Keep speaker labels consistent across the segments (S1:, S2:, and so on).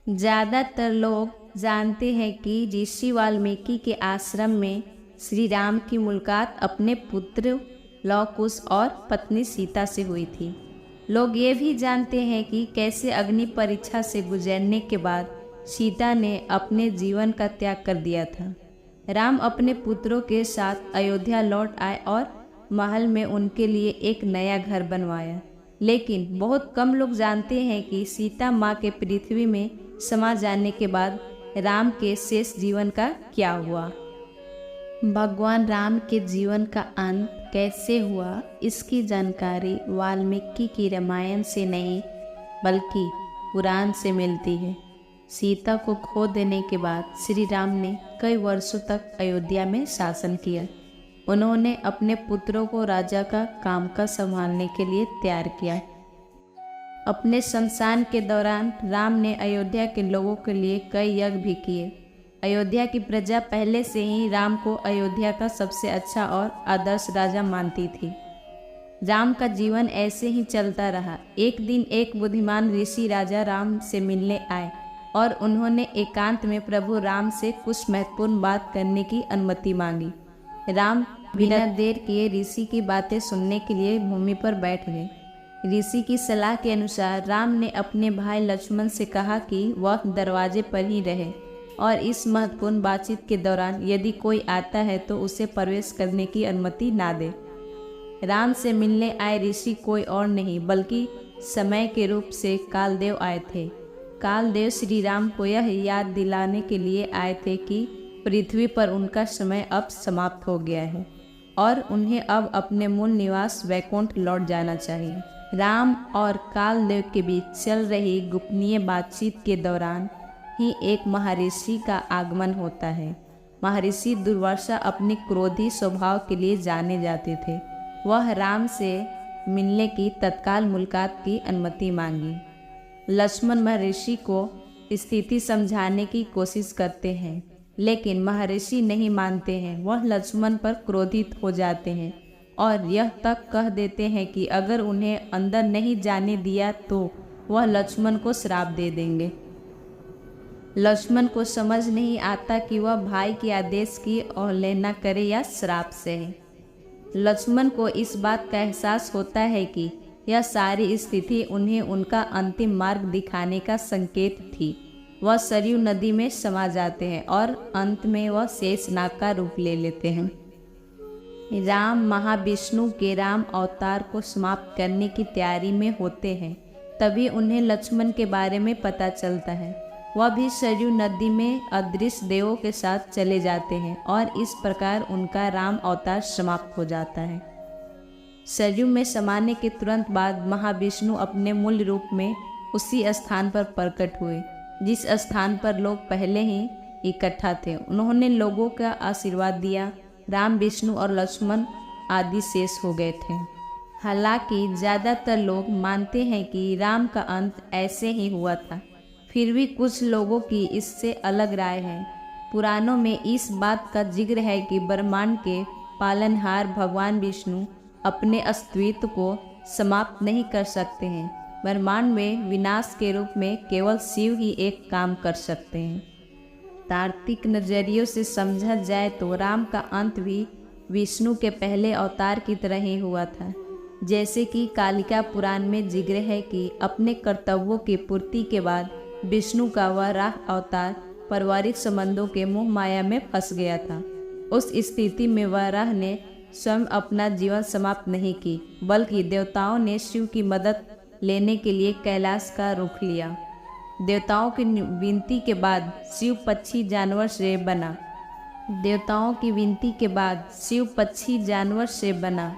S1: ज़्यादातर लोग जानते हैं कि ऋषि वाल्मीकि के आश्रम में श्री राम की मुलाकात अपने पुत्र लव कुश और पत्नी सीता से हुई थी। लोग ये भी जानते हैं कि कैसे अग्नि परीक्षा से गुजरने के बाद सीता ने अपने जीवन का त्याग कर दिया था। राम अपने पुत्रों के साथ अयोध्या लौट आए और महल में उनके लिए एक नया घर बनवाया। लेकिन बहुत कम लोग जानते हैं कि सीता माँ के पृथ्वी में समा जाने के बाद राम के शेष जीवन का क्या हुआ। भगवान राम के जीवन का अंत कैसे हुआ, इसकी जानकारी वाल्मीकि की रामायण से नहीं बल्कि पुराण से मिलती है। सीता को खो देने के बाद श्री राम ने कई वर्षों तक अयोध्या में शासन किया। उन्होंने अपने पुत्रों को राजा का कामकाज संभालने के लिए तैयार किया। अपने शमशान के दौरान राम ने अयोध्या के लोगों के लिए कई यज्ञ भी किए। अयोध्या की प्रजा पहले से ही राम को अयोध्या का सबसे अच्छा और आदर्श राजा मानती थी। राम का जीवन ऐसे ही चलता रहा। एक दिन एक बुद्धिमान ऋषि राजा राम से मिलने आए और उन्होंने एकांत में प्रभु राम से कुछ महत्वपूर्ण बात करने की अनुमति मांगी। राम बिना देर किए ऋषि की बातें सुनने के लिए भूमि पर बैठ गए। ऋषि की सलाह के अनुसार राम ने अपने भाई लक्ष्मण से कहा कि वह दरवाजे पर ही रहे और इस महत्वपूर्ण बातचीत के दौरान यदि कोई आता है तो उसे प्रवेश करने की अनुमति ना दे। राम से मिलने आए ऋषि कोई और नहीं बल्कि समय के रूप से कालदेव आए थे। कालदेव श्री राम को यह याद दिलाने के लिए आए थे कि पृथ्वी पर उनका समय अब समाप्त हो गया है और उन्हें अब अपने मूल निवास वैकुंठ लौट जाना चाहिए। राम और कालदेव के बीच चल रही गोपनीय बातचीत के दौरान ही एक महर्षि का आगमन होता है। महर्षि दुर्वासा अपने क्रोधी स्वभाव के लिए जाने जाते थे। वह राम से मिलने की तत्काल मुलाकात की अनुमति मांगी। लक्ष्मण महर्षि को स्थिति समझाने की कोशिश करते हैं लेकिन महर्षि नहीं मानते हैं। वह लक्ष्मण पर क्रोधित हो जाते हैं और यह तक कह देते हैं कि अगर उन्हें अंदर नहीं जाने दिया तो वह लक्ष्मण को श्राप दे देंगे। लक्ष्मण को समझ नहीं आता कि वह भाई के आदेश की अवहेलना करे या श्राप सहे। लक्ष्मण को इस बात का एहसास होता है कि यह सारी स्थिति उन्हें उनका अंतिम मार्ग दिखाने का संकेत थी। वह सरयू नदी में समा जाते हैं और अंत में वह शेषनाग का रूप ले लेते हैं। राम महाविष्णु के राम अवतार को समाप्त करने की तैयारी में होते हैं। तभी उन्हें लक्ष्मण के बारे में पता चलता है। वह भी सरयू नदी में अदृश्य देवों के साथ चले जाते हैं और इस प्रकार उनका राम अवतार समाप्त हो जाता है। सरयू में समाने के तुरंत बाद महाविष्णु अपने मूल रूप में उसी स्थान पर प्रकट हुए जिस स्थान पर लोग पहले ही इकट्ठा थे। उन्होंने लोगों का आशीर्वाद दिया। राम, विष्णु और लक्ष्मण आदि शेष हो गए थे। हालांकि ज़्यादातर लोग मानते हैं कि राम का अंत ऐसे ही हुआ था, फिर भी कुछ लोगों की इससे अलग राय है। पुराणों में इस बात का जिक्र है कि ब्रह्मांड के पालनहार भगवान विष्णु अपने अस्तित्व को समाप्त नहीं कर सकते हैं। ब्रह्मांड में विनाश के रूप में केवल शिव ही एक काम कर सकते हैं। तार्किक नजरियों से समझा जाए तो राम का अंत भी विष्णु के पहले अवतार की तरह ही हुआ था। जैसे कि कालिका पुराण में जिक्र है कि अपने कर्तव्यों की पूर्ति के बाद विष्णु का वराह अवतार पारिवारिक संबंधों के मोह माया में फंस गया था। उस स्थिति में वराह ने स्वयं अपना जीवन समाप्त नहीं की बल्कि देवताओं ने शिव की मदद लेने के लिए कैलाश का रुख लिया। देवताओं की विनती के बाद शिव पक्षी जानवर से बना। देवताओं की विनती के बाद शिव पक्षी जानवर से बना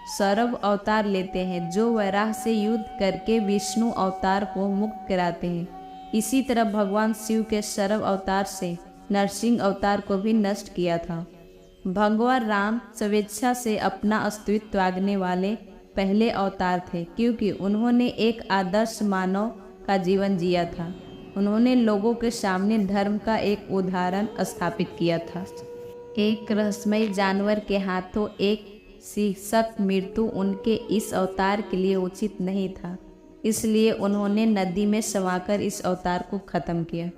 S1: सर्व अवतार लेते हैं जो वराह से युद्ध करके विष्णु अवतार को मुक्त कराते हैं। इसी तरह भगवान शिव के सर्व अवतार से नरसिंह अवतार को भी नष्ट किया था। भगवान राम स्वेच्छा से अपना अस्तित्व त्यागने वाले पहले अवतार थे क्योंकि उन्होंने एक आदर्श मानव का जीवन जिया था। उन्होंने लोगों के सामने धर्म का एक उदाहरण स्थापित किया था। एक रहस्यमय जानवर के हाथों एक शिक्षक मृत्यु उनके इस अवतार के लिए उचित नहीं था। इसलिए उन्होंने नदी में समाकर इस अवतार को ख़त्म किया।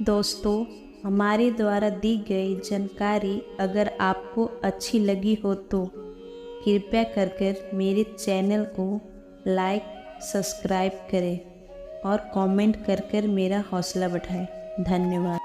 S1: दोस्तों, हमारे द्वारा दी गई जानकारी अगर आपको अच्छी लगी हो तो कृपया कर मेरे चैनल को लाइक सब्सक्राइब करें और कमेंट कर मेरा हौसला बढ़ाएं। धन्यवाद।